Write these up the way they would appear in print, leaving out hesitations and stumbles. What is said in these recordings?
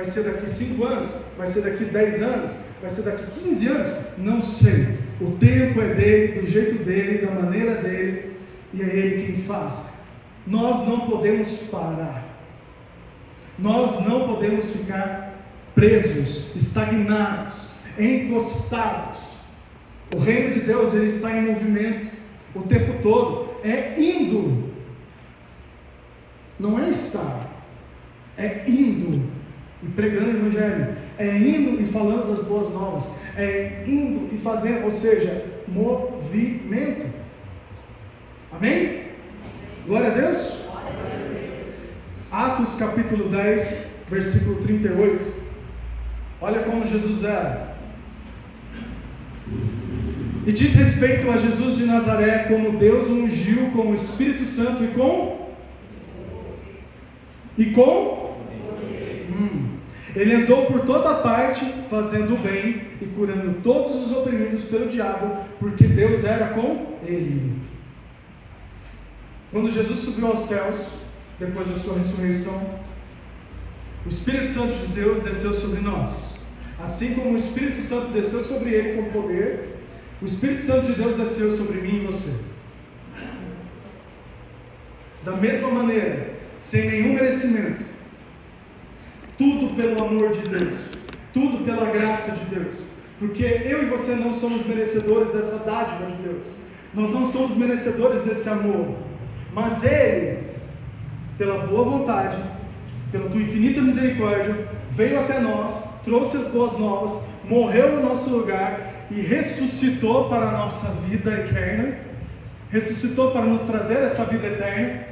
Vai ser daqui 5 anos? Vai ser daqui 10 anos? Vai ser daqui 15 anos? Não sei. O tempo é dele, do jeito dele, da maneira dele, e é ele quem faz. Nós não podemos parar. Nós não podemos ficar presos, estagnados, encostados. O reino de Deus, ele está em movimento o tempo todo. É indo. Não é estar. É indo e pregando o Evangelho, é indo e falando das boas novas, é indo e fazendo, ou seja, movimento. Amém? Glória a Deus. Atos capítulo 10, versículo 38. Olha como Jesus era. E diz respeito a Jesus de Nazaré, como Deus o ungiu com o Espírito Santo e com ele andou por toda parte, fazendo o bem e curando todos os oprimidos pelo diabo, porque Deus era com ele. Quando Jesus subiu aos céus, depois da sua ressurreição, o Espírito Santo de Deus desceu sobre nós. Assim como o Espírito Santo desceu sobre ele com poder, o Espírito Santo de Deus desceu sobre mim e você. Da mesma maneira, sem nenhum merecimento, tudo pelo amor de Deus, tudo pela graça de Deus, porque eu e você não somos merecedores dessa dádiva de Deus, nós não somos merecedores desse amor, mas Ele, pela boa vontade, pela tua infinita misericórdia, veio até nós, trouxe as boas novas, morreu no nosso lugar e ressuscitou para a nossa vida eterna, ressuscitou para nos trazer essa vida eterna.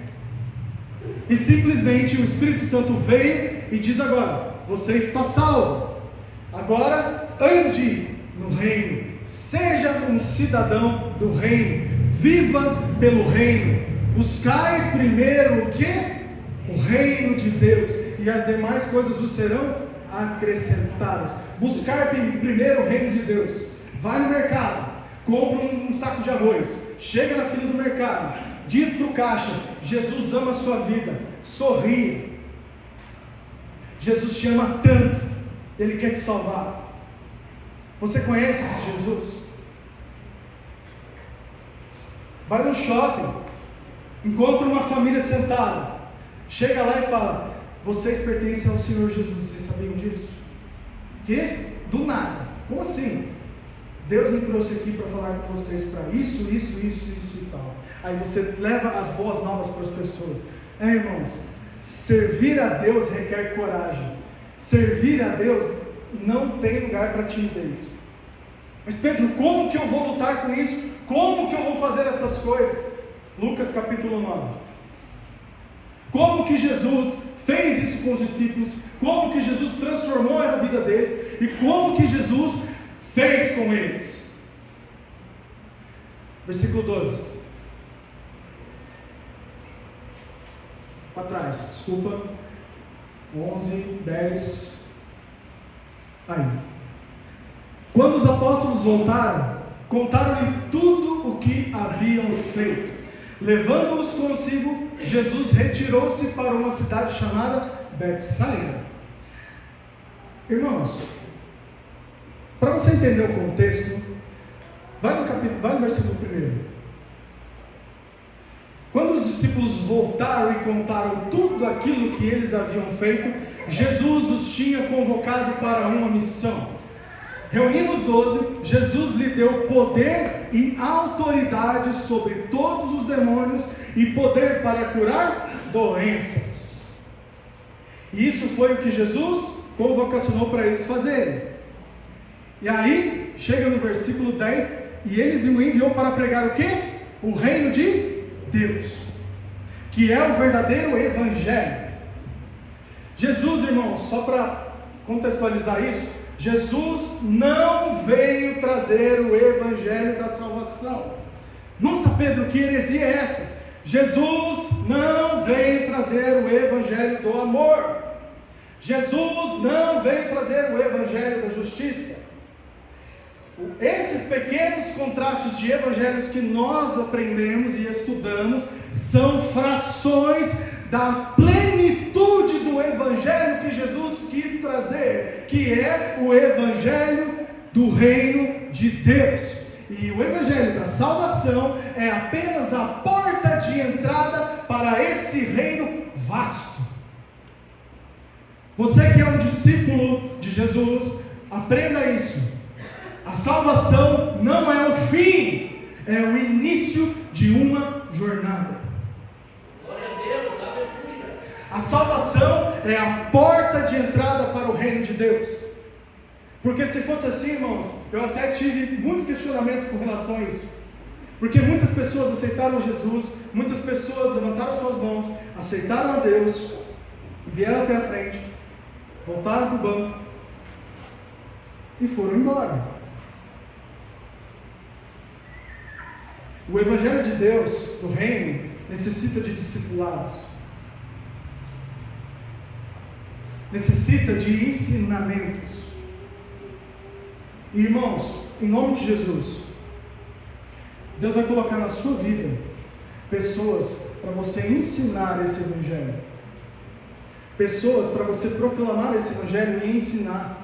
E simplesmente o Espírito Santo veio e diz agora: você está salvo, agora ande no reino, seja um cidadão do reino, viva pelo reino, buscai primeiro o que? O reino de Deus, e as demais coisas vos serão acrescentadas. Buscar primeiro o reino de Deus. Vai no mercado, compra um saco de arroz, chega na fila do mercado, diz para o caixa: Jesus ama a sua vida, sorria. Jesus te ama tanto, Ele quer te salvar. Você conhece esse Jesus? Vai no shopping, encontra uma família sentada, chega lá e fala: vocês pertencem ao Senhor Jesus, vocês sabiam disso? Que? Do nada. Como assim? Deus me trouxe aqui para falar com vocês para isso e tal. Aí você leva as boas novas para as pessoas. Irmãos, servir a Deus requer coragem. Servir a Deus não tem lugar para timidez. Mas Pedro, como que eu vou lutar com isso? Como que eu vou fazer essas coisas? Lucas capítulo 9. Como que Jesus fez isso com os discípulos? Como que Jesus transformou a vida deles? E como que Jesus fez com eles? Versículo 12. Para trás, desculpa. 11, 10. Aí. Quando os apóstolos voltaram, contaram-lhe tudo o que haviam feito. Levando-os consigo, Jesus retirou-se para uma cidade chamada Betsaida. Irmãos, para você entender o contexto, vai no versículo 1. Quando os discípulos voltaram e contaram tudo aquilo que eles haviam feito, Jesus os tinha convocado para uma missão. Reunindo os 12, Jesus lhe deu poder e autoridade sobre todos os demônios e poder para curar doenças. E isso foi o que Jesus convocacionou para eles fazerem. E aí, chega no versículo 10, e eles o enviou para pregar o quê? O reino de Deus, que é o verdadeiro Evangelho. Jesus, irmãos, só para contextualizar isso, Jesus não veio trazer o Evangelho da salvação. Nossa, Pedro, que heresia é essa? Jesus não veio trazer o Evangelho do amor. Jesus não veio trazer o Evangelho da justiça. Esses pequenos contrastes de evangelhos que nós aprendemos e estudamos são frações da plenitude do Evangelho evangelho que Jesus quis trazer, que é o evangelho do reino de Deus. E o evangelho da salvação é apenas a porta de entrada para esse reino vasto. Você que é um discípulo de Jesus, aprenda isso. A salvação não é o fim, é o início de uma jornada. A salvação é a porta de entrada para o reino de Deus. Porque se fosse assim, irmãos, eu até tive muitos questionamentos com relação a isso. Porque muitas pessoas aceitaram Jesus, muitas pessoas levantaram suas mãos, aceitaram a Deus, vieram até a frente, voltaram para o banco e foram embora. O evangelho de Deus, do reino, necessita de discipulados. Necessita de ensinamentos. Irmãos, em nome de Jesus, Deus vai colocar na sua vida pessoas para você ensinar esse evangelho, pessoas para você proclamar esse evangelho e ensinar.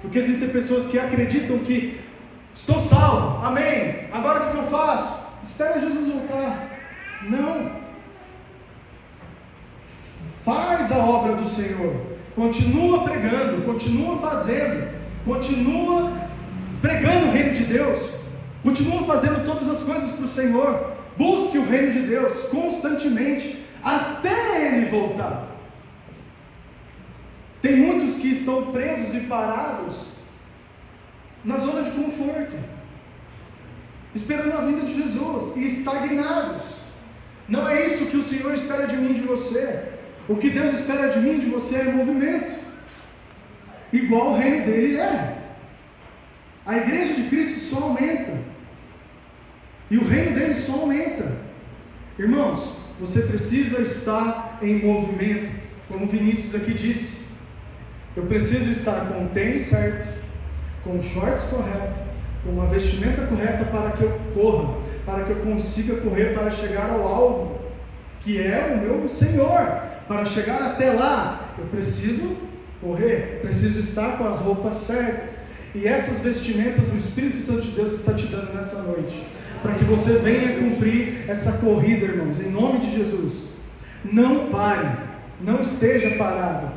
Porque existem pessoas que acreditam que estou salvo, amém, agora o que eu faço? Espera Jesus voltar. Não. Faz a obra do Senhor, continua pregando, continua fazendo, continua pregando o reino de Deus, continua fazendo todas as coisas para o Senhor. Busque o reino de Deus constantemente até Ele voltar. Tem muitos que estão presos e parados na zona de conforto, esperando a vinda de Jesus e estagnados. Não é isso que o Senhor espera de mim e de você. O que Deus espera de mim e de você é movimento, igual o reino dele é. A igreja de Cristo só aumenta, e o reino dele só aumenta. Irmãos, você precisa estar em movimento, como Vinícius aqui disse. Eu preciso estar com o tênis certo, com os shorts corretos, com uma vestimenta correta para que eu corra, para que eu consiga correr para chegar ao alvo, que é o meu Senhor. Para chegar até lá, eu preciso correr, preciso estar com as roupas certas. E essas vestimentas o Espírito Santo de Deus está te dando nessa noite, para que você venha cumprir essa corrida, irmãos, em nome de Jesus. Não pare, não esteja parado.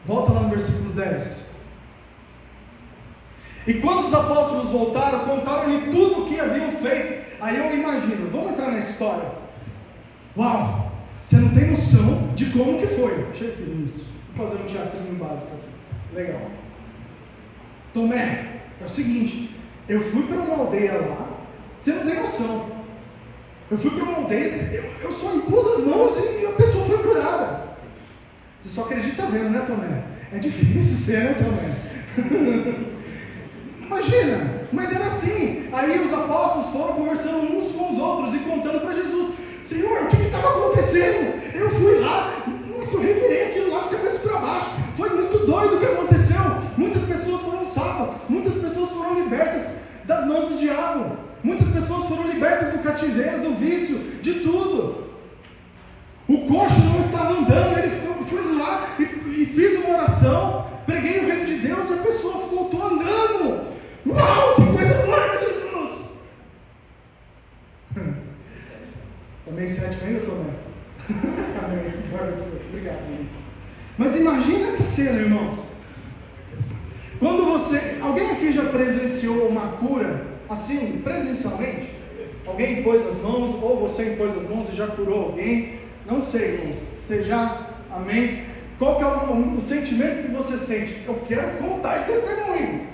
Volta lá no versículo 10. E quando os apóstolos voltaram, contaram-lhe tudo o que haviam feito. Aí eu imagino, vamos entrar na história. Uau! Você não tem noção de como que foi. Chega aqui nisso. Vou fazer um teatrinho básico. Legal. Tomé, é o seguinte. Eu fui para uma aldeia lá. Você não tem noção. Eu fui para uma aldeia. Eu só impus as mãos e a pessoa foi curada. Você só acredita vendo, né, Tomé? É difícil ser, né, Tomé? Imagina. Mas era assim. Aí os apóstolos foram conversando uns com os outros e contando para Jesus. Senhor, o que estava acontecendo? Eu fui lá, eu revirei aquilo lá de cabeça para baixo. Foi muito doido o que aconteceu. Muitas pessoas foram salvas, muitas pessoas foram libertas das mãos do diabo, muitas pessoas foram libertas do cativeiro, do vício, de tudo. O coxo não estava andando, ele foi lá e fiz uma oração, preguei o reino de Deus e a pessoa voltou andando. Uau, que coisa boa, Jesus! Também 7 ainda, Tomé? Amém. Obrigado, gente. Mas imagina essa cena, irmãos. Quando alguém aqui já presenciou uma cura, assim, presencialmente? Alguém impôs as mãos, ou você impôs as mãos e já curou alguém? Não sei, irmãos. Você já, amém? Qual que é o sentimento que você sente? Eu quero contar esse testemunho.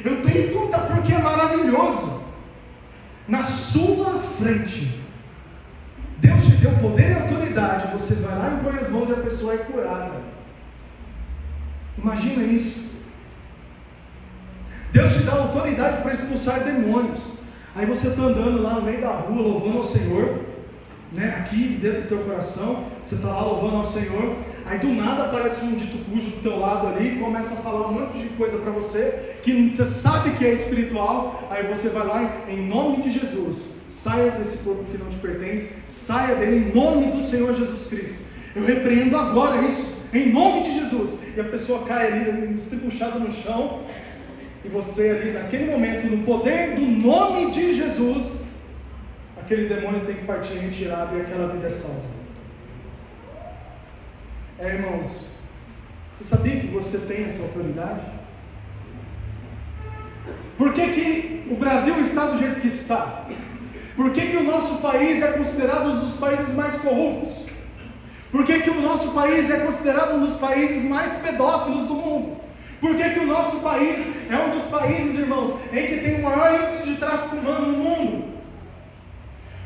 Eu tenho que contar porque é maravilhoso. Na sua frente, Deus te deu poder e autoridade. Você vai lá e põe as mãos e a pessoa é curada. Imagina isso. Deus te dá autoridade para expulsar demônios. Aí você está andando lá no meio da rua, louvando ao Senhor, né? Aqui dentro do teu coração, você está lá louvando ao Senhor. Aí do nada aparece um dito cujo do teu lado ali e começa a falar um monte de coisa para você, que você sabe que é espiritual. Aí você vai lá em nome de Jesus. Saia desse corpo que não te pertence, saia dele em nome do Senhor Jesus Cristo. Eu repreendo agora isso. em nome de Jesus, e a pessoa cai ali, estribuchada no chão, e você ali, naquele momento, no poder do nome de Jesus, aquele demônio tem que partir em retirada e aquela vida é salva. Irmãos, você sabia que você tem essa autoridade? Por que o Brasil está do jeito que está? Por que o nosso país é considerado um dos países mais corruptos? Por que o nosso país é considerado um dos países mais pedófilos do mundo? Por que o nosso país é um dos países, irmãos, em que tem o maior índice de tráfico humano no mundo?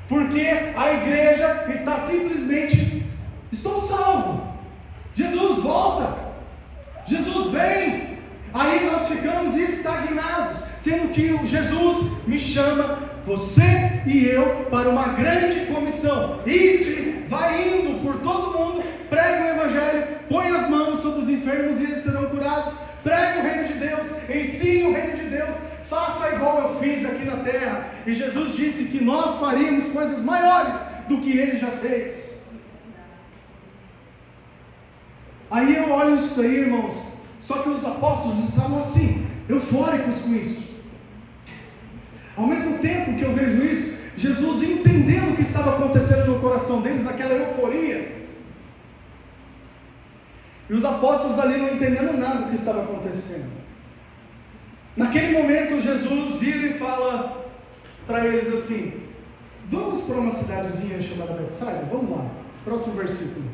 Porque a igreja está simplesmente, estou salvo, Jesus volta, Jesus vem. Aí nós ficamos estagnados, sendo que Jesus me chama, você e eu, para uma grande comissão. Ide, vai indo por todo mundo, pregue o Evangelho, põe as mãos sobre os enfermos e eles serão curados, pregue o reino de Deus, ensine o reino de Deus, faça igual eu fiz aqui na terra. E Jesus disse que nós faríamos coisas maiores do que Ele já fez. Aí eu olho isso daí, irmãos, só que os apóstolos estavam assim, eufóricos com isso. Ao mesmo tempo que eu vejo isso, Jesus entendendo o que estava acontecendo no coração deles, aquela euforia, e os apóstolos ali não entendendo nada do que estava acontecendo. Naquele momento Jesus vira e fala para eles assim: vamos para uma cidadezinha chamada Betsaida? Vamos lá, próximo versículo.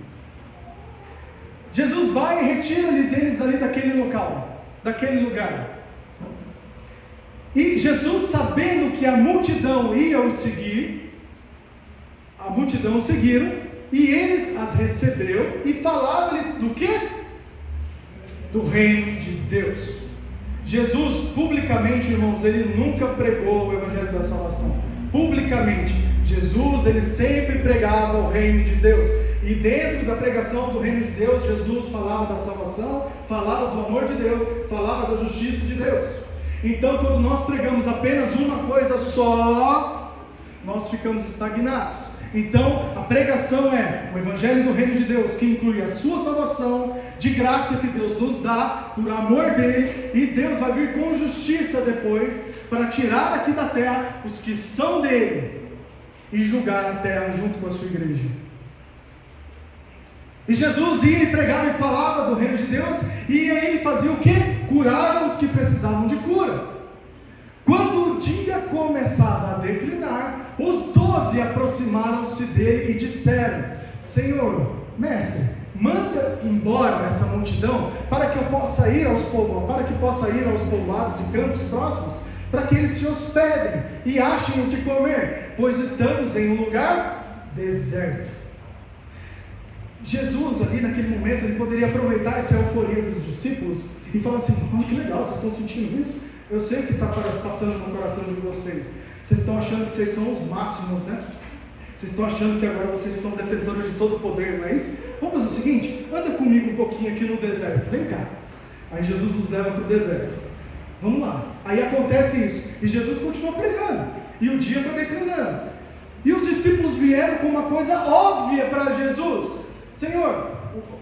Jesus vai e retira-lhes eles dali daquele local, daquele lugar. E Jesus, sabendo que a multidão ia o seguir, a multidão o seguiram, e eles as recebeu e falava-lhes do quê? Do reino de Deus. Jesus publicamente, irmãos, ele nunca pregou o evangelho da salvação. Publicamente, Jesus, ele sempre pregava o reino de Deus. E dentro da pregação do reino de Deus, Jesus falava da salvação, falava do amor de Deus, falava da justiça de Deus. Então, quando nós pregamos apenas uma coisa só, nós ficamos estagnados. Então, a pregação é o evangelho do reino de Deus, que inclui a sua salvação, de graça que Deus nos dá, por amor dele, e Deus vai vir com justiça depois, para tirar aqui da terra os que são dele, e julgar a terra junto com a sua igreja. E Jesus ia e pregava e falava do reino de Deus, e aí ele fazia o quê? Curava os que precisavam de cura. Quando o dia começava a declinar, os 12 aproximaram-se dele e disseram: Senhor, mestre, manda embora essa multidão, para que possa ir aos povoados e campos próximos, para que eles se hospedem e achem o que comer, pois estamos em um lugar deserto. Jesus ali naquele momento, ele poderia aproveitar essa euforia dos discípulos e falar assim: que legal, vocês estão sentindo isso? Eu sei o que está passando no coração de vocês. Vocês estão achando que vocês são os máximos, né? Vocês estão achando que agora vocês são detentores de todo o poder, não é isso? Vamos fazer o seguinte: anda comigo um pouquinho aqui no deserto, vem cá. Aí Jesus nos leva para o deserto. Vamos lá. Aí acontece isso, e Jesus continua pregando, e o dia foi declinando, e os discípulos vieram com uma coisa óbvia para Jesus: Senhor,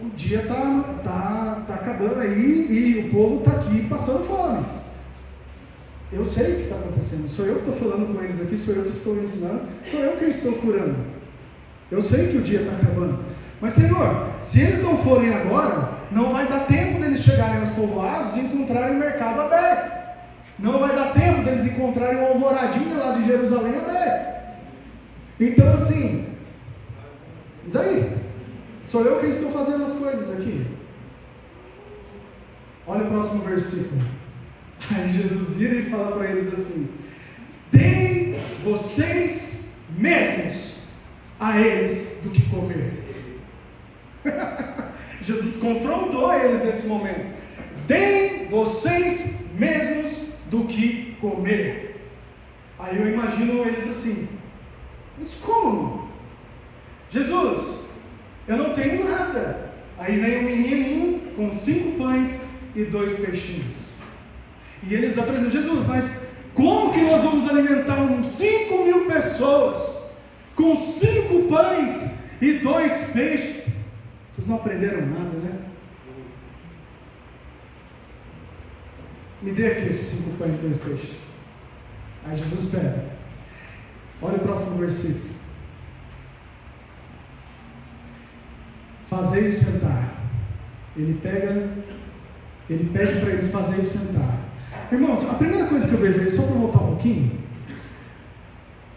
o dia está acabando aí, e o povo está aqui passando fome. Eu sei o que está acontecendo, sou eu que estou falando com eles aqui, sou eu que estou ensinando, sou eu que estou curando. Eu sei que o dia está acabando, mas Senhor, se eles não forem agora, não vai dar tempo deles chegarem aos povoados e encontrarem o mercado aberto, não vai dar tempo deles encontrarem uma alvoradinha lá de Jerusalém aberto. Então assim, e daí? Sou eu que estou fazendo as coisas aqui. Olha o próximo versículo. Aí Jesus vira e fala para eles assim: deem vocês mesmos a eles do que comer. Jesus confrontou eles nesse momento: deem vocês mesmos do que comer. Aí eu imagino eles assim: mas como? Jesus, eu não tenho nada. Aí vem um menininho com 5 pães e 2 peixinhos. E eles apresentam: Jesus, mas como que nós vamos alimentar 5.000 pessoas com 5 pães e 2 peixes? Vocês não aprenderam nada, né? me dê aqui esses 5 pães e 2 peixes. Aí Jesus pega. Olha o próximo versículo. Fazei-os sentar. Ele pede para eles fazerem sentar. Irmãos, a primeira coisa que eu vejo aí, só para voltar um pouquinho,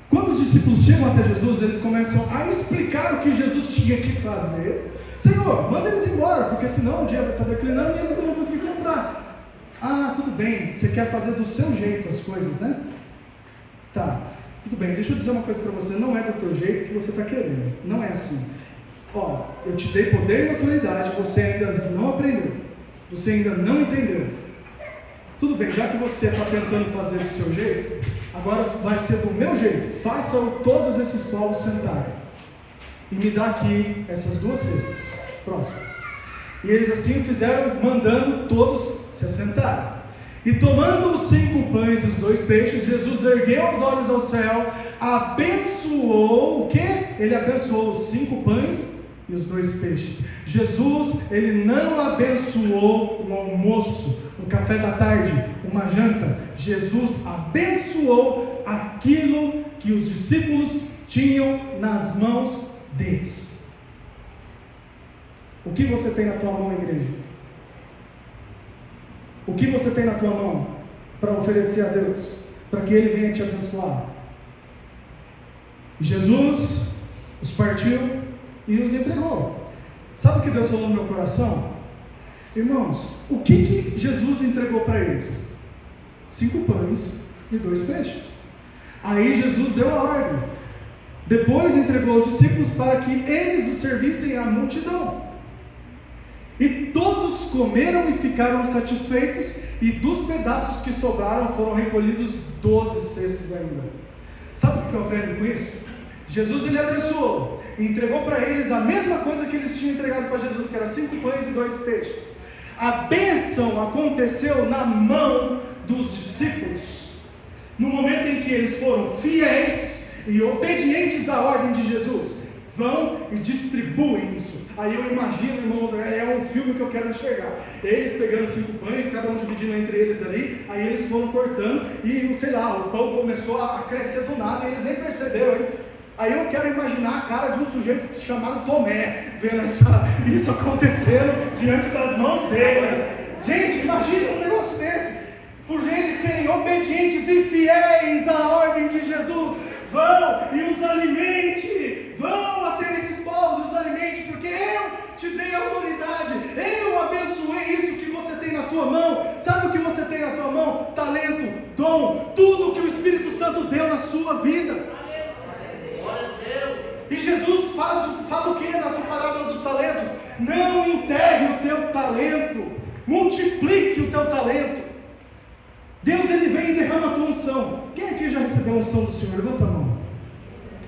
quando os discípulos chegam até Jesus, eles começam a explicar o que Jesus tinha que fazer. Senhor, manda eles embora, porque senão o dia vai estar declinando e eles não vão conseguir comprar. Ah, tudo bem, você quer fazer do seu jeito as coisas, né? Tá, tudo bem, deixa eu dizer uma coisa para você, não é do teu jeito que você está querendo, não é assim. Ó, eu te dei poder e autoridade, você ainda não aprendeu, você ainda não entendeu. Tudo bem, já que você está tentando fazer do seu jeito, agora vai ser do meu jeito. Façam todos esses povos sentarem. E me dá aqui essas 2 cestas. Próximo. E eles assim fizeram, mandando todos se assentarem. E tomando os 5 pães e os 2 peixes, Jesus ergueu os olhos ao céu, abençoou o quê? Ele abençoou os 5 pães e os 2 peixes. Jesus, ele não abençoou um almoço, um café da tarde, uma janta. Jesus abençoou aquilo que os discípulos tinham nas mãos deles. O que você tem na tua mão, igreja? O que você tem na tua mão para oferecer a Deus, para que Ele venha te abençoar? Jesus os partiu e os entregou. Sabe o que Deus falou no meu coração? Irmãos, o que Jesus entregou para eles? 5 pães e 2 peixes. Aí Jesus deu a ordem. Depois entregou aos discípulos para que eles o servissem à multidão. E todos comeram e ficaram satisfeitos, e dos pedaços que sobraram foram recolhidos 12 cestos ainda. Sabe o que eu aprendo com isso? Jesus, ele abençoou e entregou para eles a mesma coisa que eles tinham entregado para Jesus, que era 5 pães e 2 peixes. A bênção aconteceu na mão dos discípulos, no momento em que eles foram fiéis e obedientes à ordem de Jesus. Vão e distribuem isso. Aí eu imagino, irmãos, é um filme que eu quero enxergar. Eles pegando 5 pães, cada um dividindo entre eles ali. Aí eles foram cortando e, sei lá, o pão começou a crescer do nada e eles nem perceberam. Aí eu quero imaginar a cara de um sujeito chamado Tomé, vendo isso acontecendo diante das mãos dele. Gente, imagina um negócio desse. Por eles serem obedientes e fiéis à ordem de Jesus, vão e os alimente, vão até esses povos e os alimente, porque eu te dei autoridade, eu abençoei isso que você tem na tua mão. Sabe o que você tem na tua mão? Talento, dom, tudo que o Espírito Santo deu na sua vida. E Jesus fala o que na sua parábola dos talentos? Não enterre o teu talento, multiplique o teu talento. Deus, ele vem e derrama a tua unção. Quem aqui já recebeu a unção do Senhor? Levanta a mão.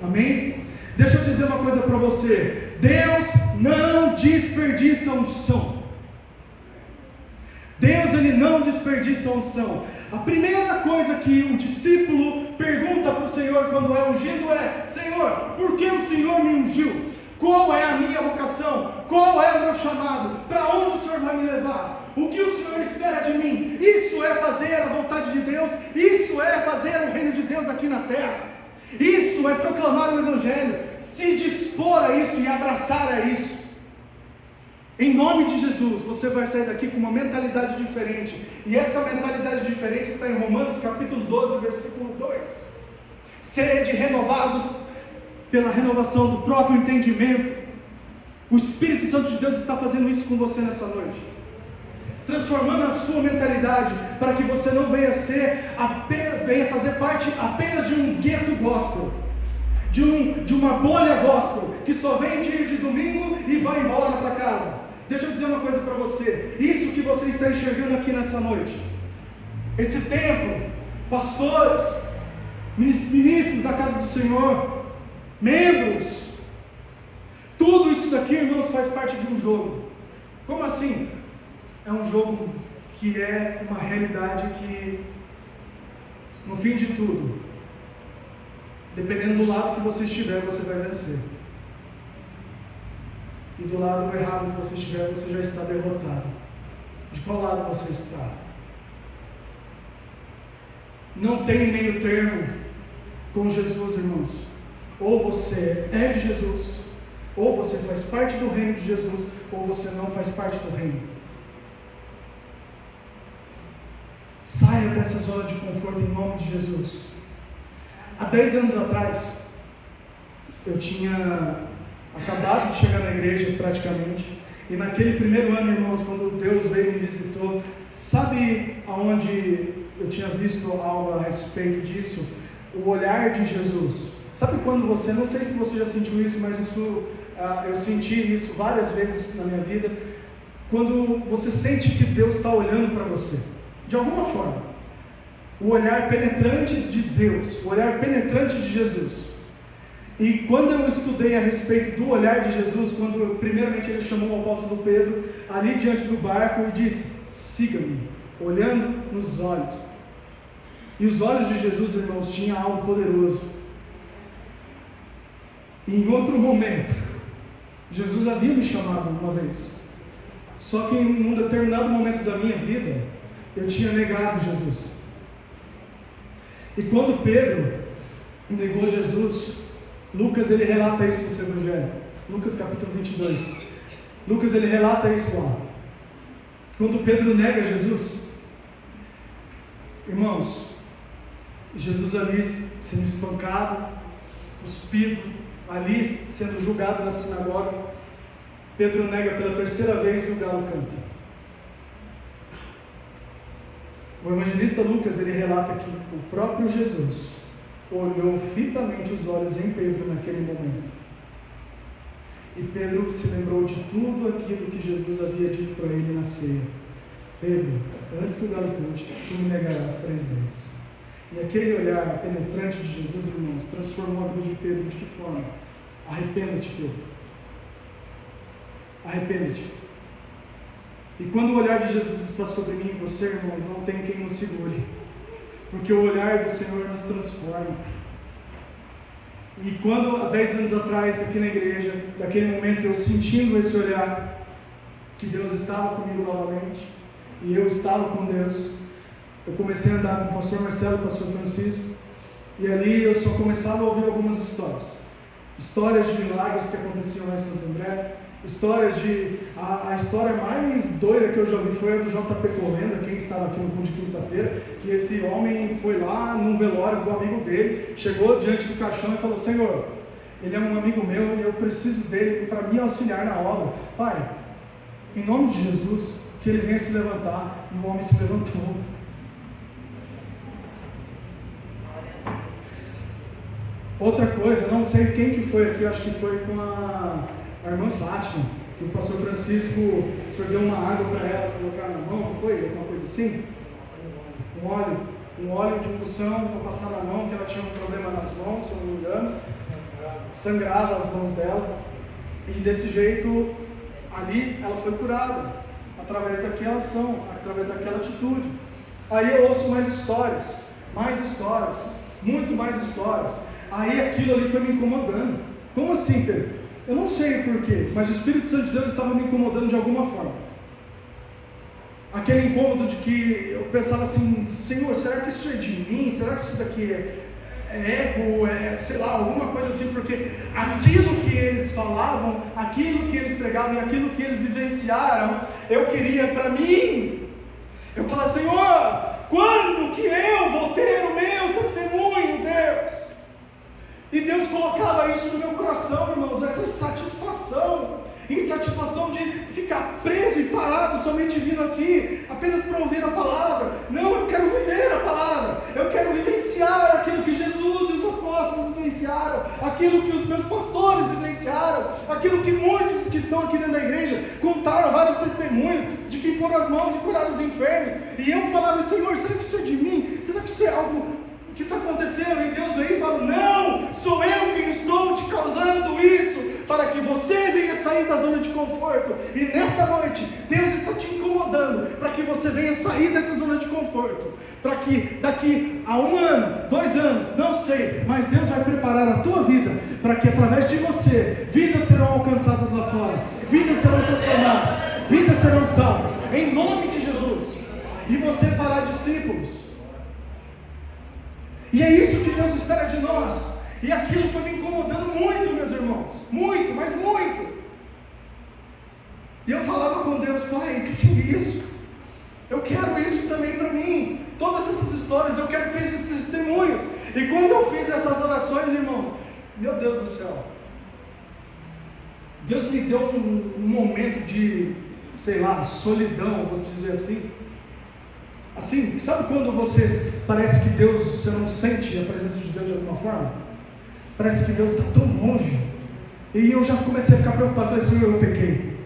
Amém? Deixa eu dizer uma coisa para você. Deus não desperdiça a unção. Deus, ele não desperdiça a unção. A primeira coisa que o discípulo pergunta para o Senhor quando é ungido é: Senhor, por que o Senhor me ungiu? Qual é a minha vocação? Qual é o meu chamado? Para onde o Senhor vai me levar? O que o Senhor espera de mim? Isso é fazer a vontade de Deus. Isso é fazer o reino de Deus aqui na terra. Isso é proclamar o Evangelho. Se dispor a isso e abraçar a isso. Em nome de Jesus, você vai sair daqui com uma mentalidade diferente. E essa mentalidade diferente está em Romanos capítulo 12, versículo 2. Sede renovados pela renovação do próprio entendimento. O Espírito Santo de Deus está fazendo isso com você nessa noite, transformando a sua mentalidade, para que você não venha fazer parte apenas de um gueto gospel, de uma bolha gospel, que só vem dia de domingo e vai embora para casa. Deixa eu dizer uma coisa para você, isso que você está enxergando aqui nessa noite, esse templo, pastores, ministros da casa do Senhor, membros, tudo isso daqui, irmãos, faz parte de um jogo. Como assim? É um jogo que é uma realidade que, no fim de tudo, dependendo do lado que você estiver, você vai vencer. E do lado errado que você estiver, você já está derrotado. De qual lado você está? Não tem meio termo com Jesus, irmãos. Ou você é de Jesus, ou você faz parte do reino de Jesus, ou você não faz parte do reino. Saia dessa zona de conforto em nome de Jesus. Há 10 anos atrás, eu tinha acabado de chegar na igreja praticamente, e naquele primeiro ano, irmãos, quando Deus veio e me visitou, sabe aonde eu tinha visto algo a respeito disso? O olhar de Jesus. Sabe quando você, não sei se você já sentiu isso, mas isso, eu senti isso várias vezes na minha vida, quando você sente que Deus está olhando para você, de alguma forma, o olhar penetrante de Deus, o olhar penetrante de Jesus. E quando eu estudei a respeito do olhar de Jesus, quando primeiramente ele chamou o apóstolo Pedro ali diante do barco e disse: siga-me, olhando nos olhos. E os olhos de Jesus, irmãos, tinham algo poderoso. E em outro momento, Jesus havia me chamado uma vez. Só que em um determinado momento da minha vida, eu tinha negado Jesus. E quando Pedro negou Jesus, Lucas ele relata isso no seu evangelho, Lucas capítulo 22. Lucas ele relata isso lá. Quando Pedro nega Jesus, irmãos, Jesus ali sendo espancado, cuspido, ali sendo julgado na sinagoga, Pedro nega pela terceira vez e o galo canta. O evangelista Lucas ele relata que o próprio Jesus olhou fitamente os olhos em Pedro naquele momento. E Pedro se lembrou de tudo aquilo que Jesus havia dito para ele na ceia: Pedro, antes que o galo cante, tu me negarás 3 vezes. E aquele olhar penetrante de Jesus, irmãos, transformou a vida de Pedro de que forma? Arrependa-te, Pedro. Arrependa-te. E quando o olhar de Jesus está sobre mim e você, irmãos, não tem quem nos segure. Porque o olhar do Senhor nos transforma. E quando há 10 anos atrás, aqui na igreja, naquele momento eu sentindo esse olhar, que Deus estava comigo novamente, e eu estava com Deus, eu comecei a andar com o pastor Marcelo e o pastor Francisco, e ali eu só começava a ouvir algumas histórias de milagres que aconteciam lá em Santo André, histórias de... A história mais doida que eu já ouvi foi a do JP Correnda, quem estava aqui no culto de quinta-feira, que esse homem foi lá num velório do amigo dele, chegou diante do caixão e falou: Senhor, ele é um amigo meu e eu preciso dele para me auxiliar na obra. Pai, em nome de Jesus, que ele venha se levantar. E o homem se levantou. Outra coisa, não sei quem que foi aqui, acho que foi com a irmã Fátima, que o pastor Francisco, o senhor deu uma água para ela colocar na mão, não foi? Alguma coisa assim? Um óleo de unção para passar na mão, que ela tinha um problema nas mãos, se eu não me engano, sangrava as mãos dela, e desse jeito, ali ela foi curada, através daquela ação, através daquela atitude. Aí eu ouço mais histórias, muito mais histórias. Aí aquilo ali foi me incomodando. Como assim, Pedro? Eu não sei porquê, mas o Espírito Santo de Deus estava me incomodando de alguma forma. Aquele incômodo de que eu pensava assim: Senhor, será que isso é de mim? Será que isso daqui é ego? Sei lá, alguma coisa assim, porque aquilo que eles falavam, aquilo que eles pregavam e aquilo que eles vivenciaram, eu queria para mim. Eu falava: Senhor, quando que eu vou ter o meu testemunho, Deus? E Deus colocava isso no meu coração, irmãos, essa insatisfação de ficar preso e parado, somente vindo aqui, apenas para ouvir a palavra. Não, eu quero viver a palavra, eu quero vivenciar aquilo que Jesus e os apóstolos vivenciaram, aquilo que os meus pastores vivenciaram, aquilo que muitos que estão aqui dentro da igreja contaram vários testemunhos, de que pôr as mãos e curar os enfermos, e eu falava: Senhor, será que isso é de mim? Será que isso é algo que está acontecendo? E Deus veio e falou: não, sou eu quem estou te causando isso, para que você venha sair da zona de conforto. E nessa noite, Deus está te incomodando, para que você venha sair dessa zona de conforto, para que daqui a 1 ano, 2 anos, não sei, mas Deus vai preparar a tua vida, para que através de você, vidas serão alcançadas lá fora, vidas serão transformadas, vidas serão salvas, em nome de Jesus, e você fará discípulos. E é isso que Deus espera de nós. E aquilo foi me incomodando muito, meus irmãos. Muito, mas muito. E eu falava com Deus: Pai, o que é isso? Eu quero isso também para mim. Todas essas histórias, eu quero ter esses testemunhos. E quando eu fiz essas orações, irmãos, meu Deus do céu, Deus me deu um momento de, sei lá, solidão, vou dizer assim. Assim, sabe quando você parece que Deus, você não sente a presença de Deus de alguma forma? Parece que Deus está tão longe. E eu já comecei a ficar preocupado. Falei: Senhor, eu pequei.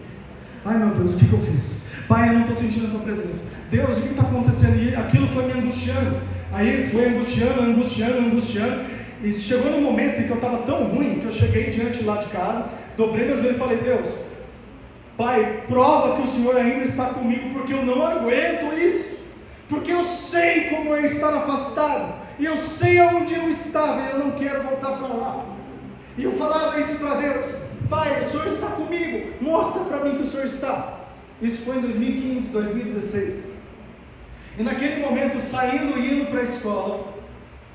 Ai meu Deus, o que eu fiz? Pai, eu não estou sentindo a tua presença. Deus, o que está acontecendo? E aquilo foi me angustiando. Aí foi angustiando. E chegou num momento em que eu estava tão ruim que eu cheguei diante lá de casa, dobrei meu joelho e falei: Deus, Pai, prova que o Senhor ainda está comigo, porque eu não aguento isso. Porque eu sei como eu estava afastado, e eu sei aonde eu estava, e eu não quero voltar para lá. E eu falava isso para Deus: Pai, o Senhor está comigo, mostra para mim que o Senhor está. Isso foi em 2015, 2016. E naquele momento, saindo e indo para a escola,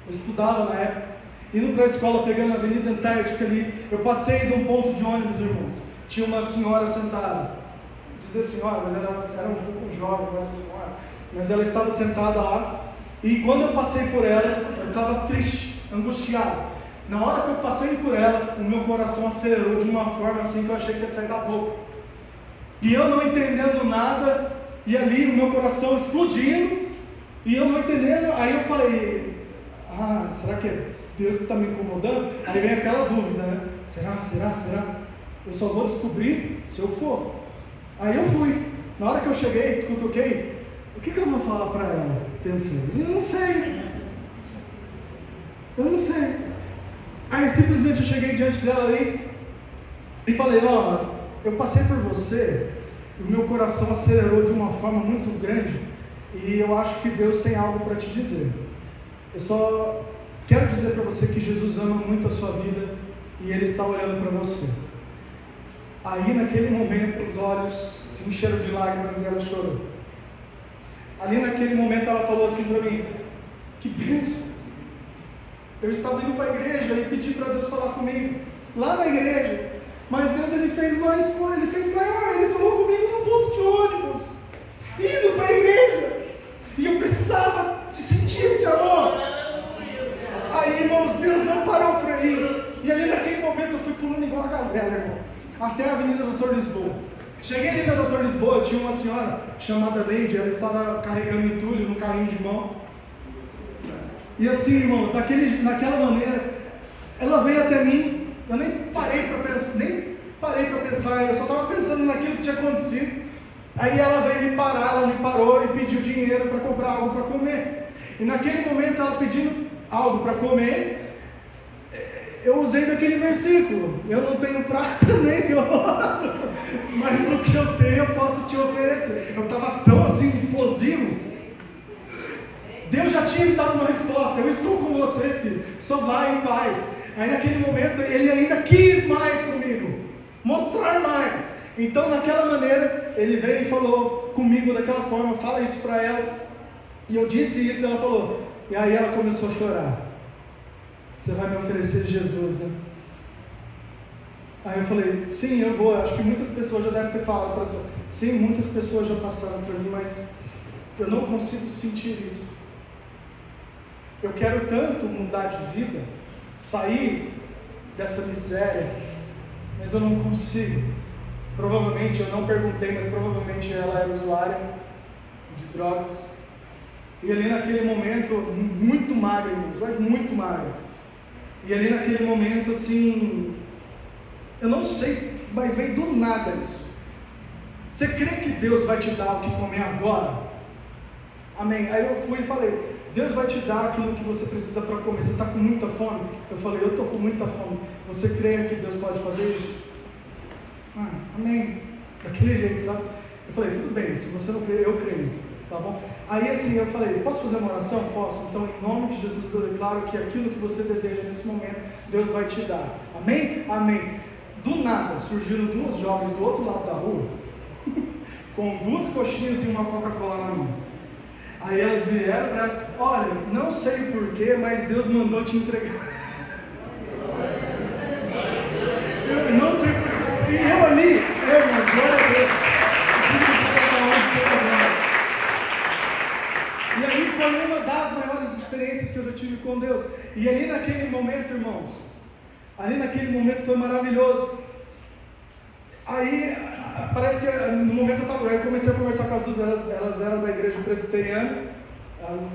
eu estudava na época, indo para a escola, pegando a Avenida Antártica ali, eu passei de um ponto de ônibus, irmãos. Tinha uma senhora sentada, vou dizer senhora, mas era um pouco jovem, não era senhora, mas ela estava sentada lá. E quando eu passei por ela, eu estava triste, angustiado. Na hora que eu passei por ela, o meu coração acelerou de uma forma assim que eu achei que ia sair da boca. E eu não entendendo nada, e ali o meu coração explodindo, e eu não entendendo. Aí eu falei: será que é Deus que está me incomodando? Aí vem aquela dúvida, né? Será? Eu só vou descobrir se eu for. Aí eu fui. Na hora que eu cheguei, cutuquei, o que eu vou falar para ela? Pensei: eu não sei. Aí simplesmente eu cheguei diante dela ali e falei: eu passei por você, e o meu coração acelerou de uma forma muito grande, e eu acho que Deus tem algo para te dizer. Eu só quero dizer para você que Jesus ama muito a sua vida, e Ele está olhando para você. Aí naquele momento os olhos se encheram de lágrimas e ela chorou. Ali naquele momento ela falou assim para mim: que bênção! Eu estava indo para a igreja e pedi para Deus falar comigo, lá na igreja, mas Deus Ele fez mais coisa, Ele fez maior, Ele falou comigo no ponto de ônibus, indo para a igreja, e eu precisava de sentir esse amor. Aí, irmãos, Deus não parou por aí, e ali naquele momento eu fui pulando igual a gazela, irmão, até a Avenida Doutor Lisboa. Cheguei ali na Doutor Lisboa, tinha uma senhora chamada Leide, ela estava carregando entulho no carrinho de mão. E assim, irmãos, naquela maneira, ela veio até mim. Eu nem parei para pensar, eu só estava pensando naquilo que tinha acontecido. Aí ela veio me parar, ela me parou e pediu dinheiro para comprar algo para comer. E naquele momento, ela pedindo algo para comer, eu usei daquele versículo: eu não tenho prata nem ouro, mas o que eu tenho eu posso te oferecer. Eu estava tão assim explosivo. Deus já tinha me dado uma resposta: eu estou com você, filho, só vai em paz. Aí naquele momento Ele ainda quis mais comigo, mostrar mais. Então naquela maneira Ele veio e falou comigo daquela forma: fala isso para ela. E eu disse isso e ela falou. E aí ela começou a chorar: você vai me oferecer Jesus, né? Aí eu falei: sim, eu vou. Acho que muitas pessoas já devem ter falado para você. Sim, muitas pessoas já passaram por mim, mas eu não consigo sentir isso. Eu quero tanto mudar de vida, sair dessa miséria, mas eu não consigo. Provavelmente, eu não perguntei, mas provavelmente ela era usuária de drogas. E ali naquele momento, muito magra, mas muito magra. E ali naquele momento, assim, eu não sei, mas veio do nada isso. Você crê que Deus vai te dar o que comer agora? Amém. Aí eu fui e falei: Deus vai te dar aquilo que você precisa para comer. Você está com muita fome? Eu falei: eu estou com muita fome. Você crê que Deus pode fazer isso? Amém. Daquele jeito, sabe? Eu falei: tudo bem, se você não crê, eu creio. Tá bom? Aí assim, eu falei: posso fazer uma oração? Posso. Então, em nome de Jesus, eu declaro que aquilo que você deseja nesse momento, Deus vai te dar. Amém? Amém. Do nada, surgiram duas jovens do outro lado da rua, com duas coxinhas e uma Coca-Cola na mão. Aí elas vieram olha, não sei o porquê, mas Deus mandou te entregar. Eu não sei porquê. E eu ali, irmãos, glória a Deus. E ali foi uma das maiores experiências que eu já tive com Deus. E ali naquele momento, irmãos, ali naquele momento foi maravilhoso. Aí, parece que no momento eu comecei a conversar com as duas, elas eram da igreja presbiteriana,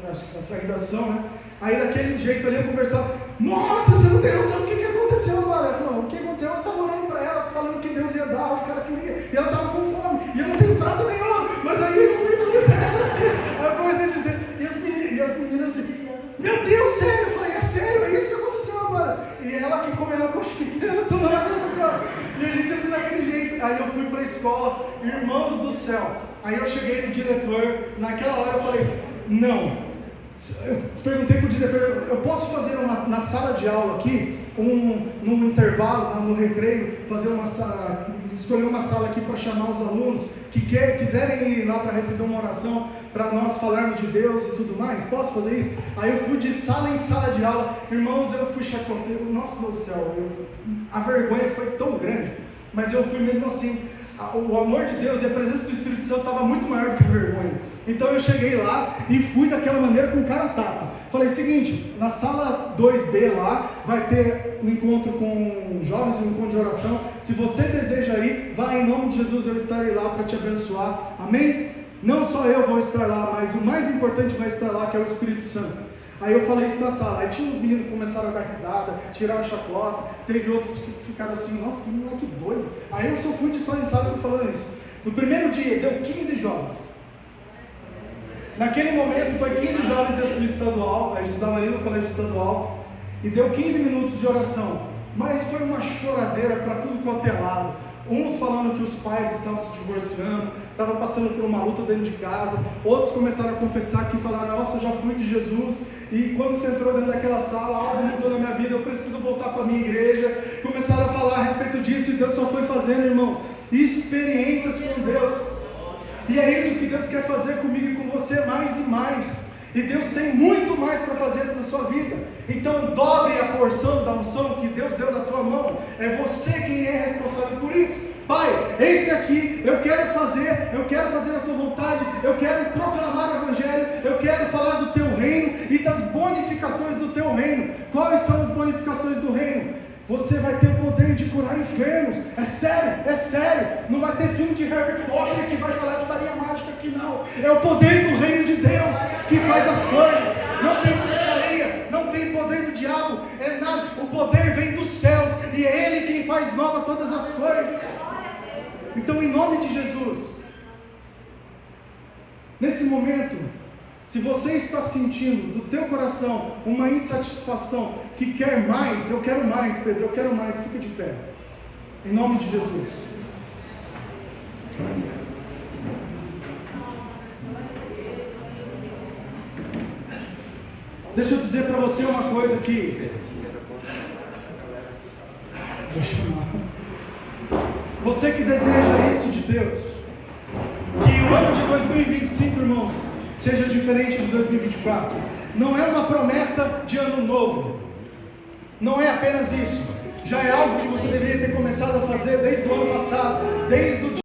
a saídação, né? Aí daquele jeito ali eu conversava, nossa, você não tem noção do que aconteceu agora. Eu falei, o que aconteceu? Eu estava orando para ela, falando que Deus ia dar o que ela queria, e ela estava com fome, e eu não tenho prato nenhum, mas aí eu fui e falei para ela assim, aí eu comecei a dizer, e as meninas assim, meu Deus, sério? Eu falei, é sério, é isso que aconteceu agora. E ela que comeu a coxinha, ela tomou a coxinha, e a gente assim daquele jeito. Aí eu fui para a escola, irmãos do céu. Aí eu cheguei no diretor, naquela hora eu falei, não. Eu perguntei para o diretor, eu posso fazer na sala de aula aqui, no intervalo, no recreio, fazer uma sala, escolher uma sala aqui para chamar os alunos que quiserem ir lá para receber uma oração, para nós falarmos de Deus e tudo mais? Posso fazer isso? Aí eu fui de sala em sala de aula, irmãos, eu fui chacoteiro, nossa Deus do céu, a vergonha foi tão grande, mas eu fui mesmo assim. O amor de Deus e a presença do Espírito Santo estava muito maior do que a vergonha. Então eu cheguei lá e fui daquela maneira com cara tapa. Falei, seguinte, na sala 2B lá vai ter um encontro com jovens, um encontro de oração. Se você deseja ir, vá em nome de Jesus, eu estarei lá para te abençoar. Amém? Não só eu vou estar lá, mas o mais importante vai estar lá, que é o Espírito Santo. Aí eu falei isso na sala, aí tinha uns meninos que começaram a dar risada, tiraram chacota, teve outros que ficaram assim, nossa, que moleque doido. Aí eu só fui de sala em sala e fui falando isso. No primeiro dia deu 15 jovens. Naquele momento foi 15 jovens dentro do estadual, eu estudava ali no colégio estadual, e deu 15 minutos de oração. Mas foi uma choradeira para tudo quanto é lado. Uns falando que os pais estavam se divorciando, estavam passando por uma luta dentro de casa. Outros começaram a confessar que falaram, nossa, eu já fui de Jesus. E quando você entrou dentro daquela sala, algo mudou na minha vida, eu preciso voltar para a minha igreja. Começaram a falar a respeito disso e Deus só foi fazendo, irmãos, experiências com Deus. E é isso que Deus quer fazer comigo e com você, mais e mais. E Deus tem muito mais para fazer na sua vida. Então dobre a porção da unção que Deus deu na tua mão. É você quem é responsável por isso. Pai, eis-me aqui, eu quero fazer a tua vontade, eu quero proclamar o Evangelho, eu quero falar do teu reino e das bonificações do teu reino. Quais são as bonificações do reino? Você vai ter o poder de curar enfermos. É sério. Não vai ter filme de Harry Potter que vai falar de varinha mágica aqui, não. É o poder do reino de Deus que faz as coisas. Não tem bruxaria, não tem poder do diabo, é nada. O poder vem dos céus e é Ele quem faz nova todas as coisas. Então, em nome de Jesus, nesse momento, se você está sentindo do teu coração uma insatisfação, que quer mais, eu quero mais, Pedro, eu quero mais, fica de pé, em nome de Jesus. Deixa eu dizer para você uma coisa aqui. Vou chamar. Você que deseja isso de Deus, que o ano de 2025, irmãos, seja diferente de 2024. Não é uma promessa de ano novo. Não é apenas isso. Já é algo que você deveria ter começado a fazer desde o ano passado, desde o